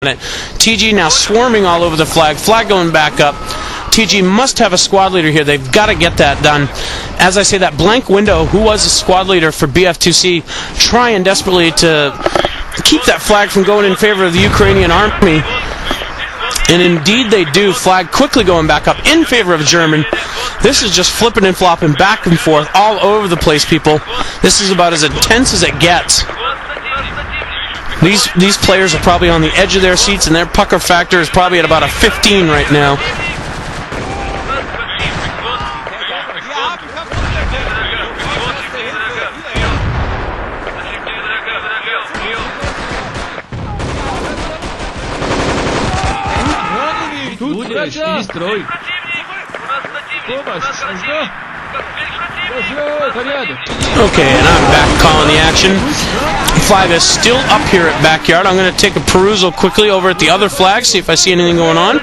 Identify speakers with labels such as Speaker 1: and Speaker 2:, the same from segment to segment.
Speaker 1: TG now swarming all over the flag. Flag going back up. TG must have a squad leader here. They've got to get that done. As I say, that blank window, who was a squad leader for BF2C, trying desperately to keep that flag from going in favor of the Ukrainian army. And indeed they do. Flag quickly going back up in favor of German. This is just flipping and flopping back and forth all over the place, people. This is about as intense as it gets. These players are probably on the edge of their seats, and their pucker factor is probably at about a 15 right now. Okay, and I'm back calling the action. Flag is still up here at backyard. I'm going to take a perusal quickly over at the other flag, see if I see anything going on.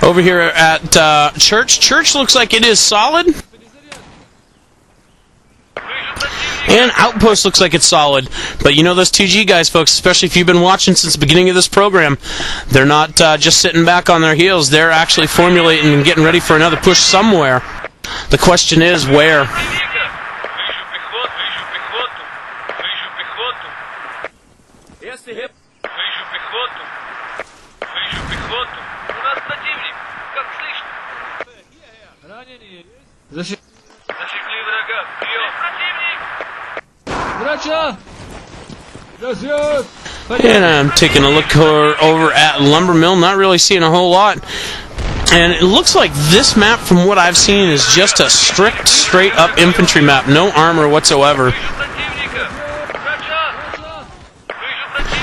Speaker 1: Over here at Church. Church looks like it is solid. And Outpost looks like it's solid. But you know those TG guys, folks, especially if you've been watching since the beginning of this program, they're not just sitting back on their heels. They're actually formulating and getting ready for another push somewhere. The question is, where? And I'm taking a look over at Lumber Mill, not really seeing a whole lot. And it looks like this map, from what I've seen, is just a strict, straight-up infantry map. No armor whatsoever.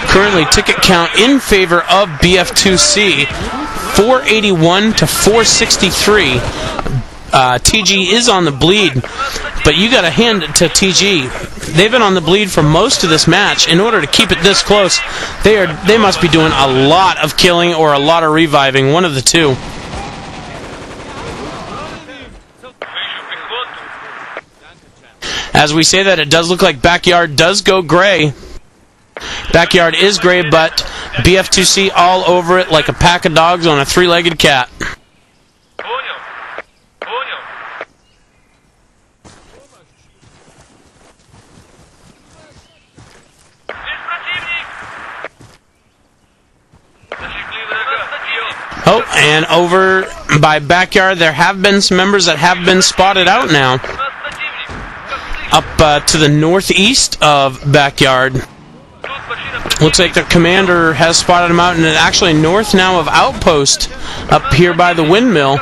Speaker 1: Currently, ticket count in favor of BF2C, 481 to 463. TG is on the bleed, but you got to hand it to TG. They've been on the bleed for most of this match. In order to keep it this close, they must be doing a lot of killing or a lot of reviving, one of the two. As we say that, it does look like backyard does go gray. Backyard is gray, but BF2C all over it like a pack of dogs on a three-legged cat. Oh, and over by backyard, there have been some members that have been spotted out now. Up to the northeast of backyard. Looks like the commander has spotted them out, and actually north now of Outpost, up here by the windmill.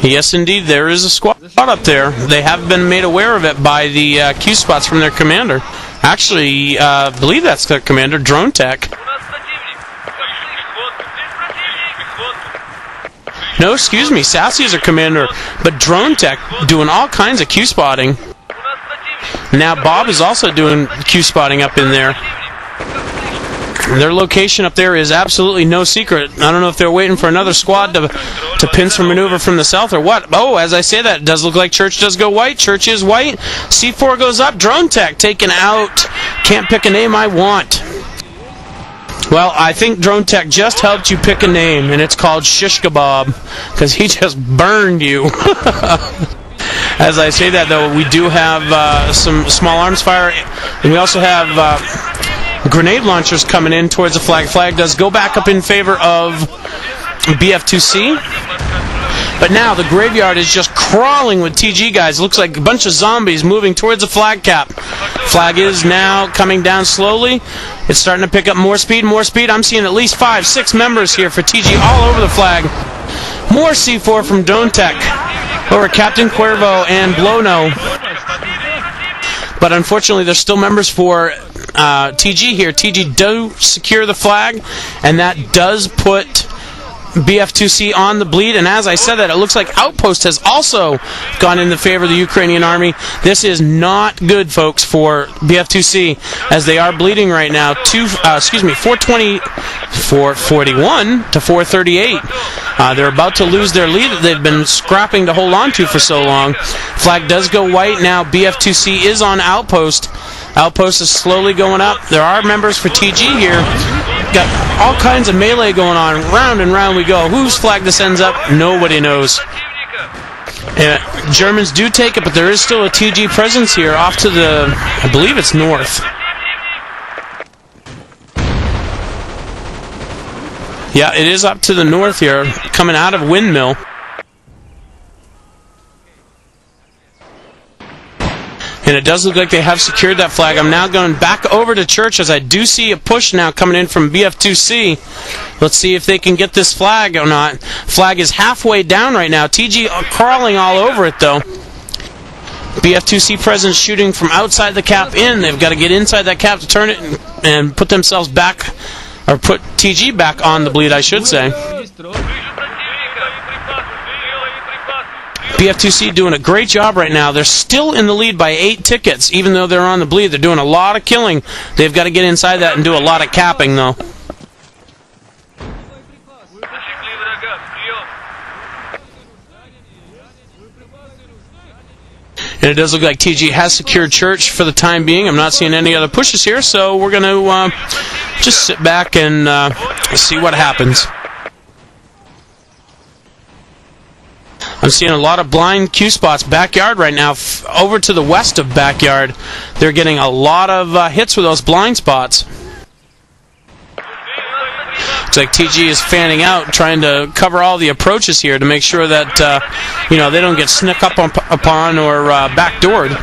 Speaker 1: Yes, indeed, there is a squad up there. They have been made aware of it by the Q spots from their commander. Actually, I believe that's their commander, Drone Tech. No, excuse me, Sassy is a commander, but Drone Tech doing all kinds of Q spotting. Now Bob is also doing Q spotting up in there. Their location up there is absolutely no secret. I don't know if they're waiting for another squad to pincer maneuver from the south or what. Oh, as I say that, it does look like Church does go white. Church is white. C4 goes up. Drone Tech taken out. Can't pick a name I want. Well, I think Drone Tech just helped you pick a name, and it's called Shish Kebab, because he just burned you. As I say that, though, we do have some small arms fire, and we also have grenade launchers coming in towards the flag. Flag does go back up in favor of BF2C. But now the graveyard is just crawling with TG guys. Looks like a bunch of zombies moving towards the flag cap. Flag is now coming down slowly. It's starting to pick up more speed, more speed. I'm seeing at least 5, 6 members here for TG all over the flag. More C4 from Drone Tech over Captain Cuervo and Blono. But unfortunately, there's still members for TG here. TG do secure the flag, and that does put BF2C on the bleed, and as I said that, it looks like Outpost has also gone in the favor of the Ukrainian army. This is not good, folks, for BF2C, as they are bleeding right now. 441 to 438. They're about to lose their lead that they've been scrapping to hold on to for so long. Flag does go white now. BF2C is on Outpost. Outpost is slowly going up. There are members for TG here. Got all kinds of melee going on. Round and round we go. Whose flag this ends up, nobody knows. Germans do take it, but there is still a TG presence here off to the, I believe it's north. Yeah, it is up to the north here, coming out of Windmill. And it does look like they have secured that flag. I'm now going back over to Church as I do see a push now coming in from BF2C. Let's see if they can get this flag or not. Flag is halfway down right now. TG crawling all over it though. BF2C presence shooting from outside the cap in. They've got to get inside that cap to turn it and put themselves back, or put TG back on the bleed, I should say. BF2C doing a great job right now. They're still in the lead by 8 tickets, even though they're on the bleed. They're doing a lot of killing. They've got to get inside that and do a lot of capping, though. And it does look like TG has secured Church for the time being. I'm not seeing any other pushes here, so we're going to just sit back and see what happens. I'm seeing a lot of blind Q spots. Backyard right now, over to the west of Backyard. They're getting a lot of hits with those blind spots. Looks like TG is fanning out, trying to cover all the approaches here to make sure that they don't get snuck up upon or backdoored.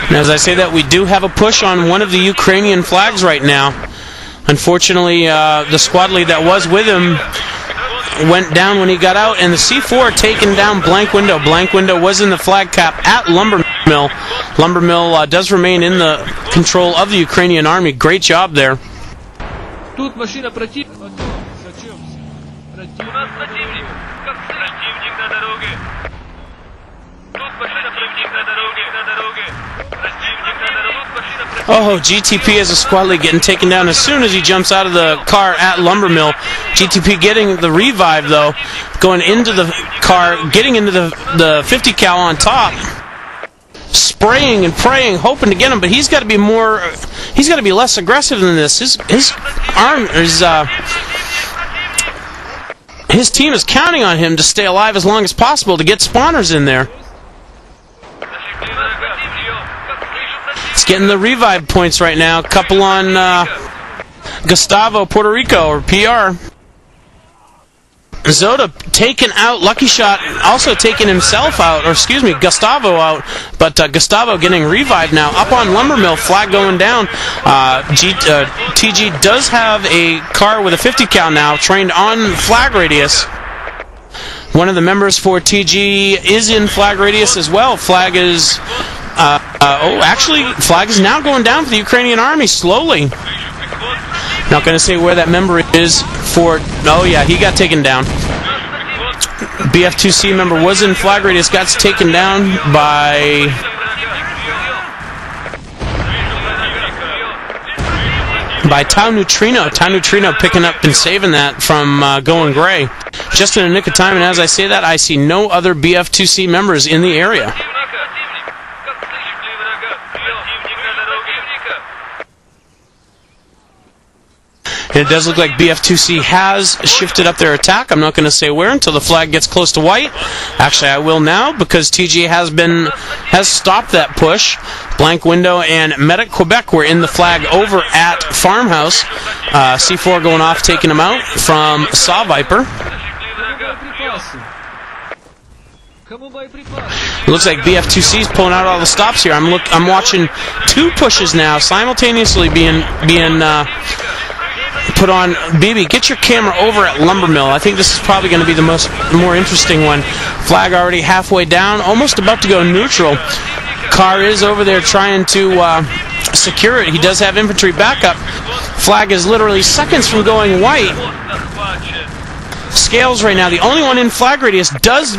Speaker 1: And as I say that, we do have a push on one of the Ukrainian flags right now. Unfortunately, the squad lead that was with him went down when he got out, and the C4 taken down Blank Window. Blank Window was in the flag cap at Lumbermill. Lumbermill does remain in the control of the Ukrainian army. Great job there. Oh, GTP as a squad lead getting taken down as soon as he jumps out of the car at Lumbermill. GTP getting the revive though, going into the car, getting into the 50 cal on top, spraying and praying, hoping to get him, but he's got to be more, he's got to be less aggressive than this. His team is counting on him to stay alive as long as possible to get spawners in there. It's getting the revive points right now. Couple on Gustavo, Puerto Rico, or PR. Zoda taken out, Lucky Shot also taking himself out, or excuse me, Gustavo out, but Gustavo getting revived now. Up on Lumbermill, flag going down. TG does have a car with a 50 cal now, trained on flag radius. One of the members for TG is in flag radius as well. Flag is, flag is now going down for the Ukrainian army slowly. Not going to say where that member is for, oh yeah, he got taken down. BF2C member was in flag radius, got taken down by Tau Neutrino. Tau Neutrino picking up and saving that from going gray. Just in a nick of time, and as I say that, I see no other BF2C members in the area. And it does look like BF2C has shifted up their attack. I'm not going to say where until the flag gets close to white. Actually, I will now, because TG has stopped that push. Blank Window and Medic Quebec were in the flag over at Farmhouse. C4 going off, taking him out from Saw Viper. It looks like BF2C is pulling out all the stops here. I'm watching two pushes now simultaneously being put on. BB, get your camera over at Lumbermill. I think this is probably going to be the more interesting one. Flag already halfway down, almost about to go neutral. Car is over there trying to secure it. He does have infantry backup. Flag is literally seconds from going white. Scales right now, the only one in flag radius, does